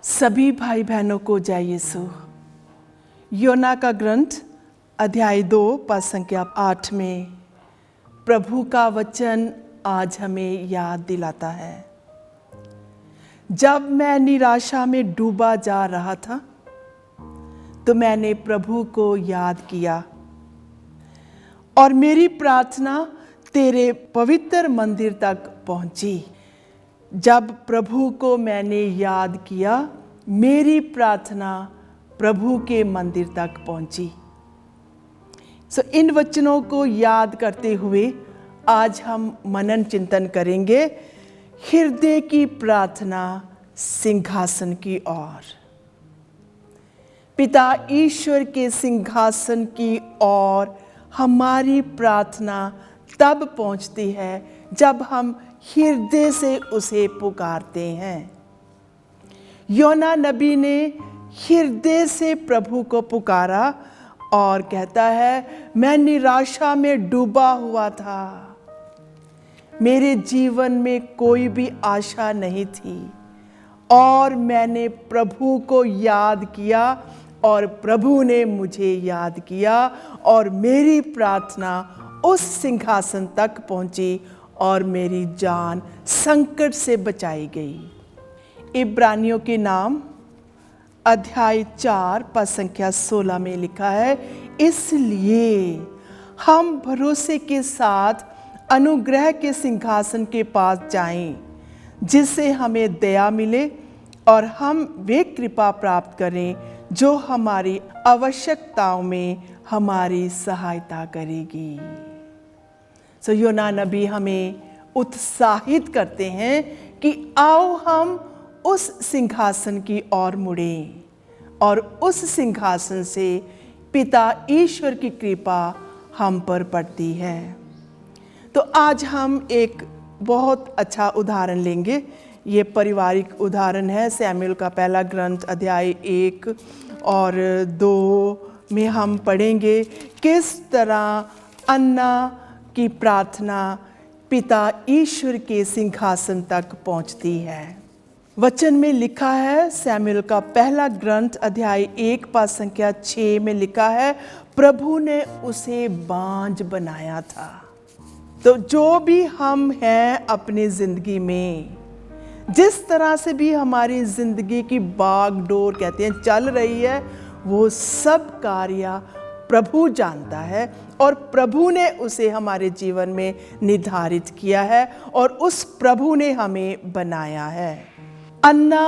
सभी भाई बहनों को जय यीशु। योना का ग्रंथ अध्याय 2 पद संख्या 8 में प्रभु का वचन आज हमें याद दिलाता है। जब मैं निराशा में डूबा जा रहा था तो मैंने प्रभु को याद किया और मेरी प्रार्थना तेरे पवित्र मंदिर तक पहुंची। जब प्रभु को मैंने याद किया, मेरी प्रार्थना प्रभु के मंदिर तक पहुंची। इन वचनों को याद करते हुए आज हम मनन चिंतन करेंगे हृदय की प्रार्थना सिंहासन की ओर। पिता ईश्वर के सिंहासन की ओर हमारी प्रार्थना तब पहुंचती है जब हम हृदय से उसे पुकारते हैं। योना नबी ने हृदय से प्रभु को पुकारा और कहता है, मैं निराशा में डूबा हुआ था, मेरे जीवन में कोई भी आशा नहीं थी और मैंने प्रभु को याद किया और प्रभु ने मुझे याद किया और मेरी प्रार्थना उस सिंहासन तक पहुंची और मेरी जान संकट से बचाई गई। इब्रानियों के नाम अध्याय 4 पद संख्या 16 में लिखा है, इसलिए हम भरोसे के साथ अनुग्रह के सिंहासन के पास जाएं, जिससे हमें दया मिले और हम वे कृपा प्राप्त करें जो हमारी आवश्यकताओं में हमारी सहायता करेगी। योना नबी हमें उत्साहित करते हैं कि आओ हम उस सिंहासन की ओर मुड़ें और उस सिंहासन से पिता ईश्वर की कृपा हम पर पड़ती है। तो आज हम एक बहुत अच्छा उदाहरण लेंगे। ये पारिवारिक उदाहरण है। शमूएल का पहला ग्रंथ अध्याय 1 और 2 में हम पढ़ेंगे किस तरह अन्ना की प्रार्थना पिता ईश्वर के सिंहासन तक पहुंचती है। वचन में लिखा है, शमूएल का पहला ग्रंथ अध्याय 1 पद संख्या 6 में लिखा है, प्रभु ने उसे बांझ बनाया था। तो जो भी हम हैं अपनी जिंदगी में, जिस तरह से भी हमारी जिंदगी की बागडोर कहते हैं चल रही है, वो सब कार्य प्रभु जानता है और प्रभु ने उसे हमारे जीवन में निर्धारित किया है और उस प्रभु ने हमें बनाया है। अन्ना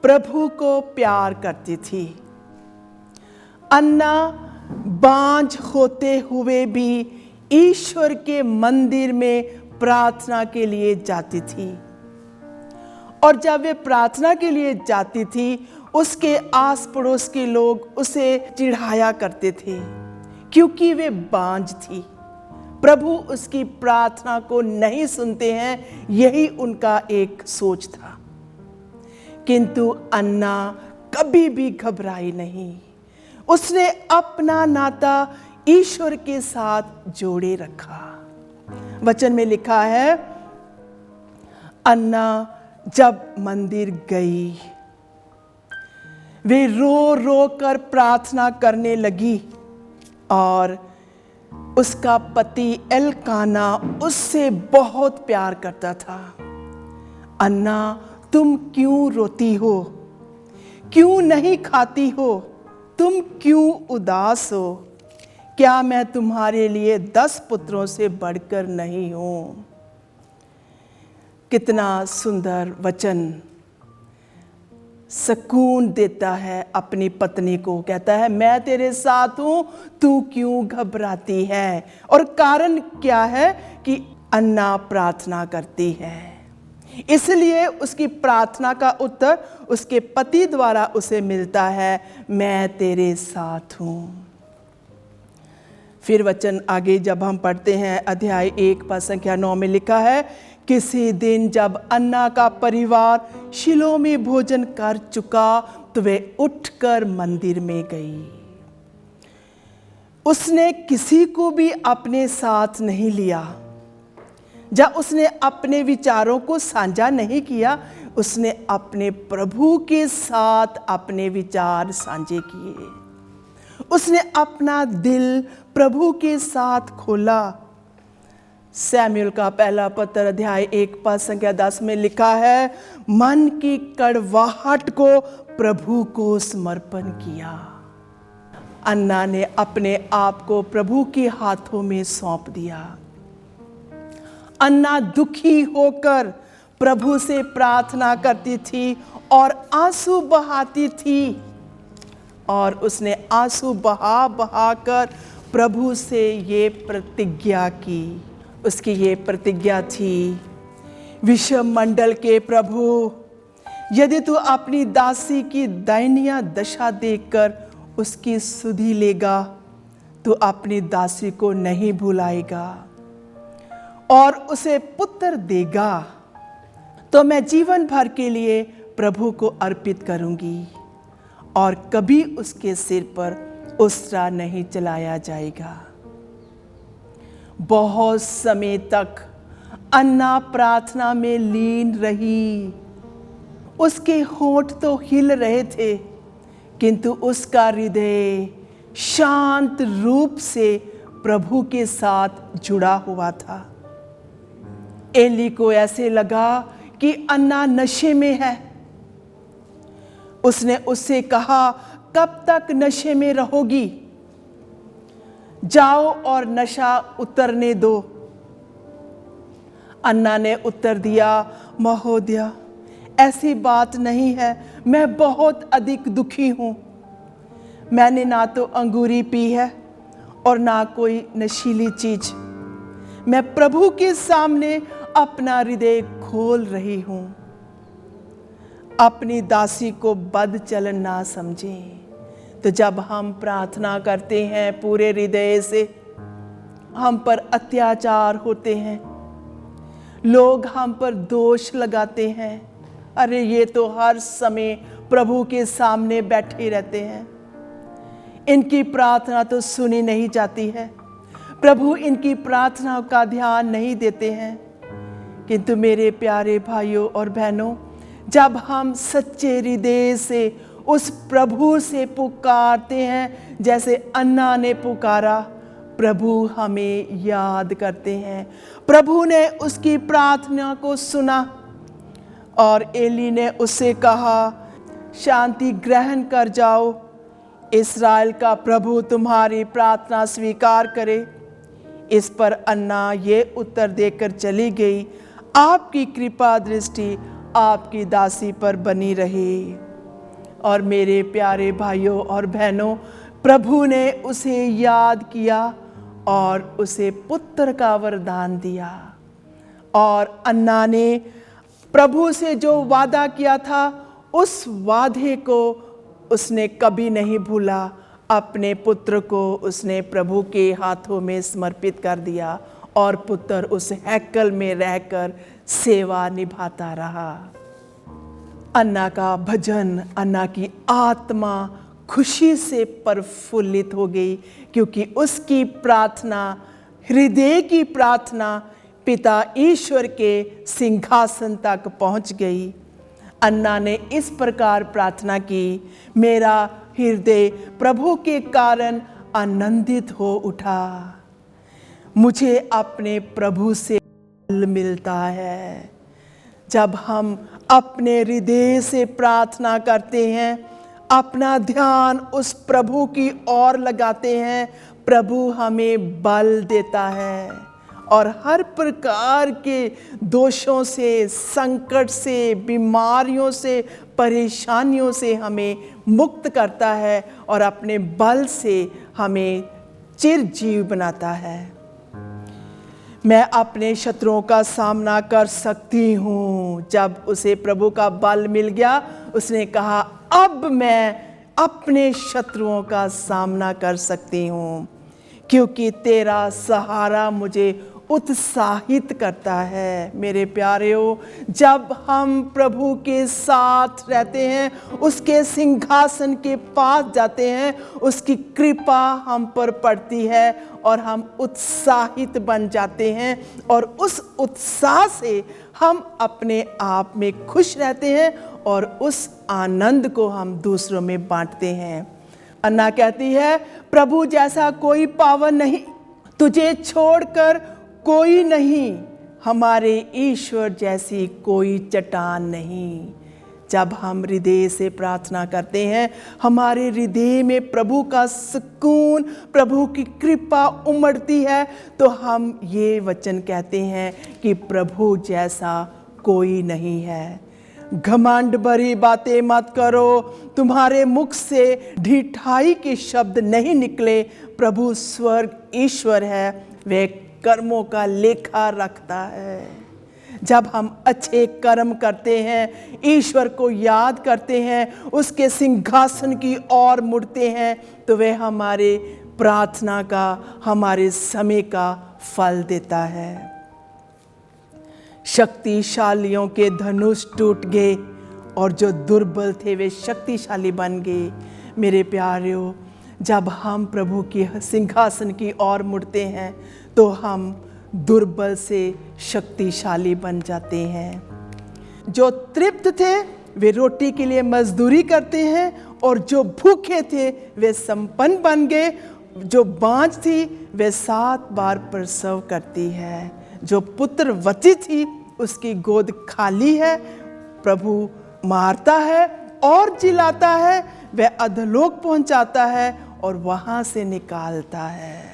प्रभु को प्यार करती थी। अन्ना बांझ होते हुए भी ईश्वर के मंदिर में प्रार्थना के लिए जाती थी और जब वे प्रार्थना के लिए जाती थी, उसके आस पड़ोस के लोग उसे चिढ़ाया करते थे क्योंकि वे बांझ थी। प्रभु उसकी प्रार्थना को नहीं सुनते हैं, यही उनका एक सोच था। किंतु अन्ना कभी भी घबराई नहीं। उसने अपना नाता ईश्वर के साथ जोड़े रखा। वचन में लिखा है, अन्ना जब मंदिर गई, वे रो रो कर प्रार्थना करने लगी और उसका पति एलकाना उससे बहुत प्यार करता था। अन्ना, तुम क्यों रोती हो? क्यों नहीं खाती हो? तुम क्यों उदास हो? क्या मैं तुम्हारे लिए 10 पुत्रों से बढ़कर नहीं हूं? कितना सुंदर वचन सुकून देता है अपनी पत्नी को। कहता है, मैं तेरे साथ हूं, तू क्यों घबराती है? और कारण क्या है कि अन्ना प्रार्थना करती है, इसलिए उसकी प्रार्थना का उत्तर उसके पति द्वारा उसे मिलता है, मैं तेरे साथ हूं। फिर वचन आगे जब हम पढ़ते हैं, अध्याय 1 पद संख्या 9 में लिखा है, किसी दिन जब अन्ना का परिवार शिलो में भोजन कर चुका तो वे उठकर मंदिर में गई। उसने किसी को भी अपने साथ नहीं लिया। जब उसने अपने विचारों को साझा नहीं किया, उसने अपने प्रभु के साथ अपने विचार साझे किए। उसने अपना दिल प्रभु के साथ खोला। सैमुएल का पहला पत्र अध्याय 1 पद संख्या 10 में लिखा है, मन की कड़वाहट को प्रभु को समर्पण किया। अन्ना ने अपने आप को प्रभु के हाथों में सौंप दिया। अन्ना दुखी होकर प्रभु से प्रार्थना करती थी और आंसू बहाती थी, और उसने आंसू बहा बहा कर प्रभु से ये प्रतिज्ञा की। उसकी ये प्रतिज्ञा थी, विश्व मंडल के प्रभु, यदि तू अपनी दासी की दयनीय दशा देखकर उसकी सुधि लेगा, तू अपनी दासी को नहीं भुलाएगा और उसे पुत्र देगा, तो मैं जीवन भर के लिए प्रभु को अर्पित करूंगी और कभी उसके सिर पर उसरा नहीं चलाया जाएगा। बहुत समय तक अन्ना प्रार्थना में लीन रही। उसके होंठ तो हिल रहे थे, किंतु उसका हृदय शांत रूप से प्रभु के साथ जुड़ा हुआ था। एली को ऐसे लगा कि अन्ना नशे में है। उसने उससे कहा, कब तक नशे में रहोगी? जाओ और नशा उतरने दो। अन्ना ने उत्तर दिया, महोदय, ऐसी बात नहीं है, मैं बहुत अधिक दुखी हूं। मैंने ना तो अंगूरी पी है और ना कोई नशीली चीज। मैं प्रभु के सामने अपना हृदय खोल रही हूं। अपनी दासी को बद चलन ना समझें। तो जब हम प्रार्थना करते हैं पूरे हृदय से, हम पर अत्याचार होते हैं, लोग हम पर दोष लगाते हैं, अरे ये तो हर समय प्रभु के सामने बैठे रहते हैं, इनकी प्रार्थना तो सुनी नहीं जाती है, प्रभु इनकी प्रार्थना का ध्यान नहीं देते हैं। किंतु मेरे प्यारे भाइयों और बहनों, जब हम सच्चे हृदय से उस प्रभु से पुकारते हैं जैसे अन्ना ने पुकारा, प्रभु हमें याद करते हैं। प्रभु ने उसकी प्रार्थना को सुना और एली ने उससे कहा, शांति ग्रहण कर जाओ, इस्राएल का प्रभु तुम्हारी प्रार्थना स्वीकार करे। इस पर अन्ना ये उत्तर देकर चली गई, आपकी कृपा दृष्टि आपकी दासी पर बनी रहे। और मेरे प्यारे भाइयों और बहनों, प्रभु ने उसे याद किया और उसे पुत्र का वरदान दिया। और अन्ना ने प्रभु से जो वादा किया था, उस वादे को उसने कभी नहीं भूला। अपने पुत्र को उसने प्रभु के हाथों में समर्पित कर दिया और पुत्र उस हैकल में रहकर सेवा निभाता रहा। अन्ना का भजन, अन्ना की आत्मा खुशी से प्रफुल्लित हो गई, क्योंकि उसकी प्रार्थना, हृदय की प्रार्थना पिता ईश्वर के सिंहासन तक पहुंच गई। अन्ना ने इस प्रकार प्रार्थना की, मेरा हृदय प्रभु के कारण आनंदित हो उठा। मुझे अपने प्रभु से बल मिलता है। जब हम अपने हृदय से प्रार्थना करते हैं, अपना ध्यान उस प्रभु की ओर लगाते हैं, प्रभु हमें बल देता है और हर प्रकार के दोषों से, संकट से, बीमारियों से, परेशानियों से हमें मुक्त करता है और अपने बल से हमें चिरजीव बनाता है। मैं अपने शत्रुओं का सामना कर सकती हूँ। जब उसे प्रभु का बल मिल गया, उसने कहा, अब मैं अपने शत्रुओं का सामना कर सकती हूँ, क्योंकि तेरा सहारा मुझे उत्साहित करता है। मेरे प्यारेओ, जब हम प्रभु के साथ रहते हैं, उसके सिंहासन के पास जाते हैं, उसकी कृपा हम पर पड़ती है और हम उत्साहित बन जाते हैं और उस उत्साह से हम अपने आप में खुश रहते हैं और उस आनंद को हम दूसरों में बांटते हैं। अन्ना कहती है, प्रभु जैसा कोई पावन नहीं, तुझे छोड़कर कोई नहीं, हमारे ईश्वर जैसी कोई चट्टान नहीं। जब हम हृदय से प्रार्थना करते हैं, हमारे हृदय में प्रभु का सुकून, प्रभु की कृपा उमड़ती है, तो हम ये वचन कहते हैं कि प्रभु जैसा कोई नहीं है। घमंड भरी बातें मत करो, तुम्हारे मुख से ढिठाई के शब्द नहीं निकले। प्रभु स्वर्ग ईश्वर है, वे कर्मों का लेखा रखता है। जब हम अच्छे कर्म करते हैं, ईश्वर को याद करते हैं, उसके सिंहासन की ओर मुड़ते हैं, तो वह हमारे प्रार्थना का, हमारे समय का फल देता है। शक्तिशालियों के धनुष टूट गए और जो दुर्बल थे वे शक्तिशाली बन गए। मेरे प्यारों, जब हम प्रभु के सिंहासन की ओर मुड़ते हैं तो हम दुर्बल से शक्तिशाली बन जाते हैं। जो तृप्त थे वे रोटी के लिए मजदूरी करते हैं और जो भूखे थे वे संपन्न बन गए। जो बाँझ थी वे 7 बार प्रसव करती है। जो पुत्रवती थी उसकी गोद खाली है। प्रभु मारता है और जिलाता है, वह अधोलोक पहुंचाता है और वहां से निकालता है।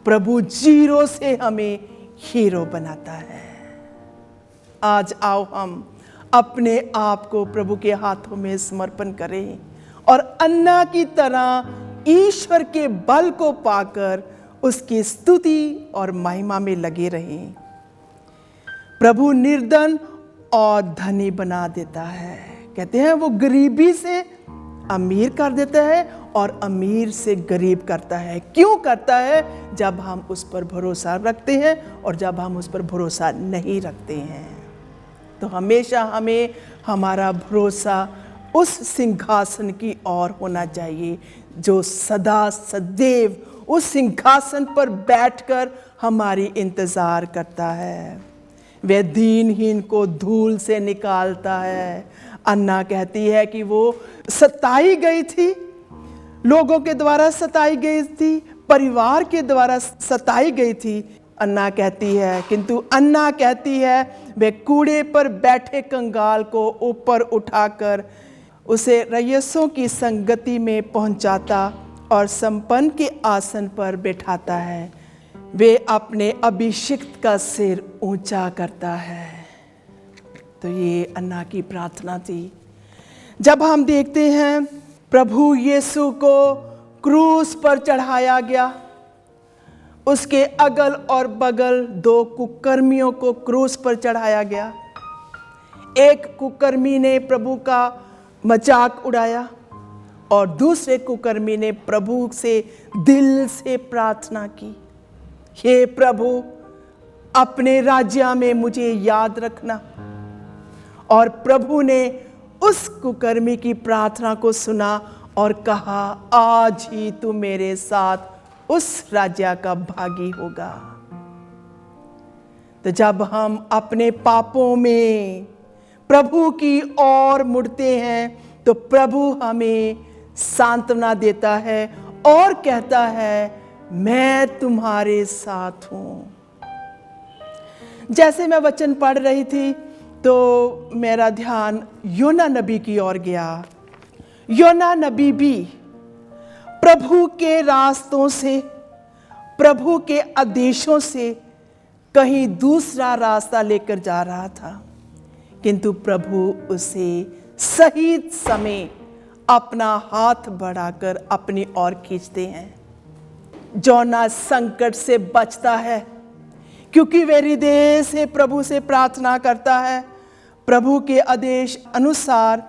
प्रभु जीरो से हमें हीरो बनाता है। आज आओ हम अपने आप को प्रभु के हाथों में समर्पण करें और अन्ना की तरह ईश्वर के बल को पाकर उसकी स्तुति और महिमा में लगे रहें। प्रभु निर्धन और धनी बना देता है। कहते हैं वो गरीबी से अमीर कर देता है और अमीर से गरीब करता है। क्यों करता है? जब हम उस पर भरोसा रखते हैं और जब हम उस पर भरोसा नहीं रखते हैं। तो हमेशा हमें हमारा भरोसा उस सिंहासन की ओर होना चाहिए जो सदा सदैव उस सिंहासन पर बैठकर हमारी इंतजार करता है। वह दीनहीन को धूल से निकालता है। अन्ना कहती है कि वो सताई गई थी, लोगों के द्वारा सताई गई थी, परिवार के द्वारा सताई गई थी। अन्ना कहती है, किंतु अन्ना कहती है वे कूड़े पर बैठे कंगाल को ऊपर उठाकर उसे रईसों की संगति में पहुंचाता और संपन्न के आसन पर बैठाता है। वे अपने अभिषिक्त का सिर ऊंचा करता है। तो ये अन्ना की प्रार्थना थी। जब हम देखते हैं प्रभु यीशु को क्रूस पर चढ़ाया गया, उसके अगल और बगल 2 कुकर्मियों को क्रूस पर चढ़ाया गया। एक कुकर्मी ने प्रभु का मजाक उड़ाया और दूसरे कुकर्मी ने प्रभु से दिल से प्रार्थना की, हे प्रभु अपने राज्य में मुझे याद रखना। और प्रभु ने उस कुकर्मी की प्रार्थना को सुना और कहा, आज ही तू मेरे साथ उस राज्य का भागी होगा। तो जब हम अपने पापों में प्रभु की ओर मुड़ते हैं तो प्रभु हमें सांत्वना देता है और कहता है, मैं तुम्हारे साथ हूं। जैसे मैं वचन पढ़ रही थी तो मेरा ध्यान योना नबी की ओर गया। योना नबी भी प्रभु के रास्तों से, प्रभु के आदेशों से कहीं दूसरा रास्ता लेकर जा रहा था, किंतु प्रभु उसे सही समय अपना हाथ बढ़ाकर अपनी ओर खींचते हैं। योना संकट से बचता है क्योंकि वह हृदय से प्रभु से प्रार्थना करता है। प्रभु के आदेश अनुसार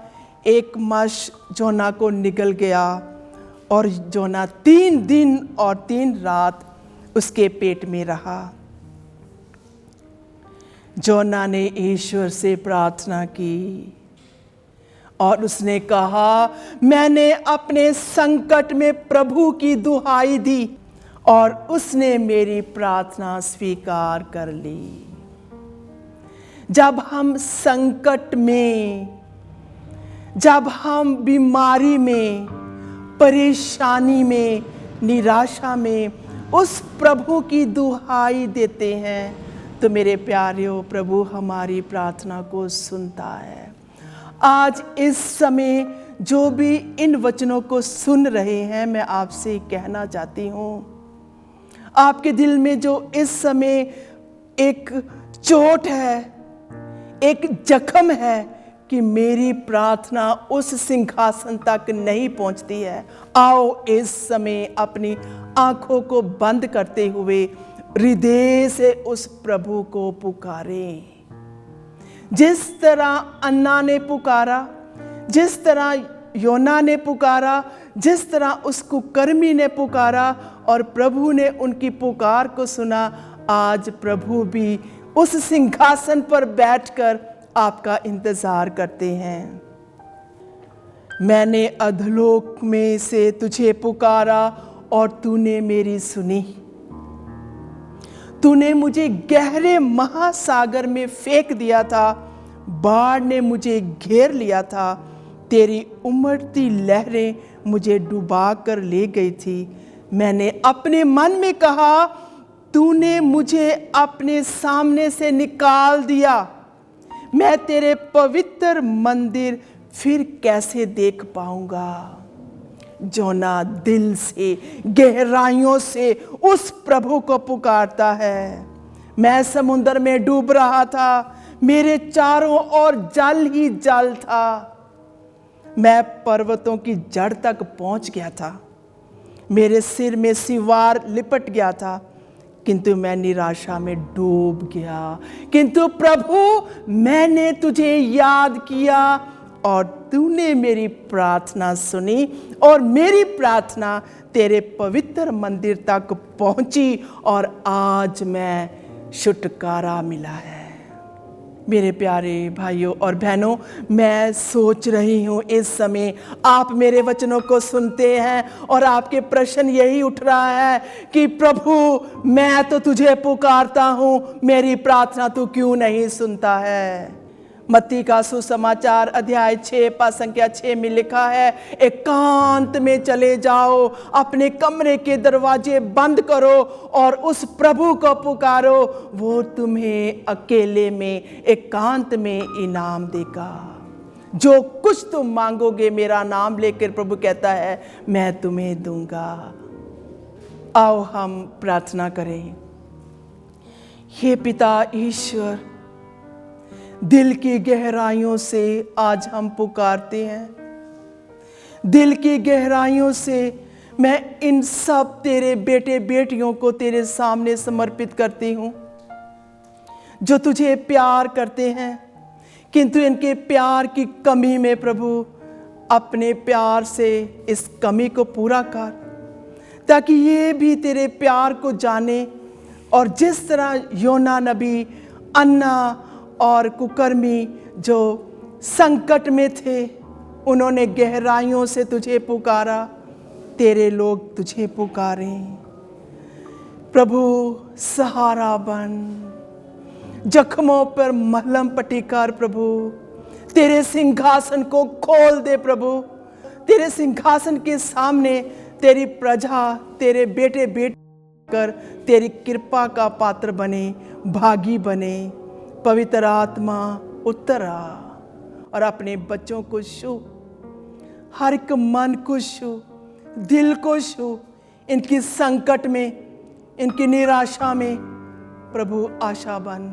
एक मश योना को निगल गया और योना 3 दिन और 3 रात उसके पेट में रहा। जोना ने ईश्वर से प्रार्थना की और उसने कहा, मैंने अपने संकट में प्रभु की दुहाई दी और उसने मेरी प्रार्थना स्वीकार कर ली। जब हम संकट में, जब हम बीमारी में, परेशानी में, निराशा में उस प्रभु की दुहाई देते हैं, तो मेरे प्यारेओ, प्रभु हमारी प्रार्थना को सुनता है। आज इस समय जो भी इन वचनों को सुन रहे हैं, मैं आपसे कहना चाहती हूँ, आपके दिल में जो इस समय एक चोट है, एक जख्म है कि मेरी प्रार्थना उस सिंहासन तक नहीं पहुंचती है, आओ इस समय अपनी आंखों को बंद करते हुए हृदय से उस प्रभु को पुकारें। जिस तरह अन्ना ने पुकारा, जिस तरह योना ने पुकारा, जिस तरह उस कुकर्मी ने पुकारा और प्रभु ने उनकी पुकार को सुना, आज प्रभु भी उस सिंहासन पर बैठकर आपका इंतजार करते हैं। मैंने अधोलोक में से तुझे पुकारा और तूने मेरी सुनी। तूने मुझे गहरे महासागर में फेंक दिया था, बाढ़ ने मुझे घेर लिया था, तेरी उमड़ती लहरें मुझे डुबा कर ले गई थी। मैंने अपने मन में कहा, तूने मुझे अपने सामने से निकाल दिया, मैं तेरे पवित्र मंदिर फिर कैसे देख पाऊंगा। जोना दिल से, गहराइयों से उस प्रभु को पुकारता है। मैं समुद्र में डूब रहा था, मेरे चारों ओर जल ही जल था, मैं पर्वतों की जड़ तक पहुंच गया था, मेरे सिर में सिवार लिपट गया था, किंतु मैं निराशा में डूब गया। किंतु प्रभु, मैंने तुझे याद किया और तूने मेरी प्रार्थना सुनी और मेरी प्रार्थना तेरे पवित्र मंदिर तक पहुंची और आज मैं छुटकारा मिला है। मेरे प्यारे भाइयों और बहनों, मैं सोच रही हूँ इस समय आप मेरे वचनों को सुनते हैं और आपके प्रश्न यही उठ रहा है कि प्रभु, मैं तो तुझे पुकारता हूँ, मेरी प्रार्थना तू क्यों नहीं सुनता है। मत्ती का सुसमाचार अध्याय 6 पद संख्या 6 में लिखा है, एकांत में चले जाओ, अपने कमरे के दरवाजे बंद करो और उस प्रभु को पुकारो, वो तुम्हें अकेले में, एकांत में इनाम देगा। जो कुछ तुम मांगोगे मेरा नाम लेकर, प्रभु कहता है, मैं तुम्हें दूंगा। आओ हम प्रार्थना करें। हे पिता ईश्वर, दिल की गहराइयों से आज हम पुकारते हैं। दिल की गहराइयों से मैं इन सब तेरे बेटे बेटियों को तेरे सामने समर्पित करती हूँ, जो तुझे प्यार करते हैं, किंतु इनके प्यार की कमी में प्रभु अपने प्यार से इस कमी को पूरा कर, ताकि ये भी तेरे प्यार को जाने और जिस तरह योना नबी, अन्ना और कुकर्मी जो संकट में थे, उन्होंने गहराइयों से तुझे पुकारा, तेरे लोग तुझे पुकारें। प्रभु सहारा बन, जख्मों पर मलहम पट्टी कर प्रभु, तेरे सिंहासन को खोल दे प्रभु, तेरे सिंहासन के सामने तेरी प्रजा, तेरे बेटे बेटी कर तेरी कृपा का पात्र बने, भागी बने। पवित्र आत्मा उतर आ और अपने बच्चों को छू, हर एक मन को छू, दिल को छू, इनकी संकट में, इनकी निराशा में प्रभु आशा बन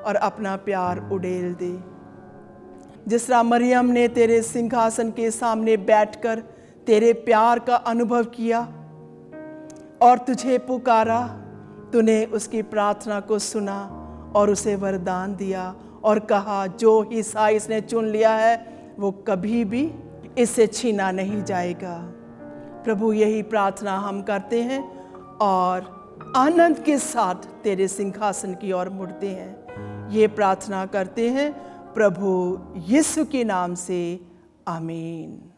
और अपना प्यार उड़ेल दे। जिस तरह मरियम ने तेरे सिंहासन के सामने बैठकर तेरे प्यार का अनुभव किया और तुझे पुकारा, तूने उसकी प्रार्थना को सुना और उसे वरदान दिया और कहा, जो हिस्सा इसने चुन लिया है वो कभी भी इससे छीना नहीं जाएगा। प्रभु, यही प्रार्थना हम करते हैं और आनंद के साथ तेरे सिंहासन की ओर मुड़ते हैं। ये प्रार्थना करते हैं प्रभु यीशु के नाम से, आमीन।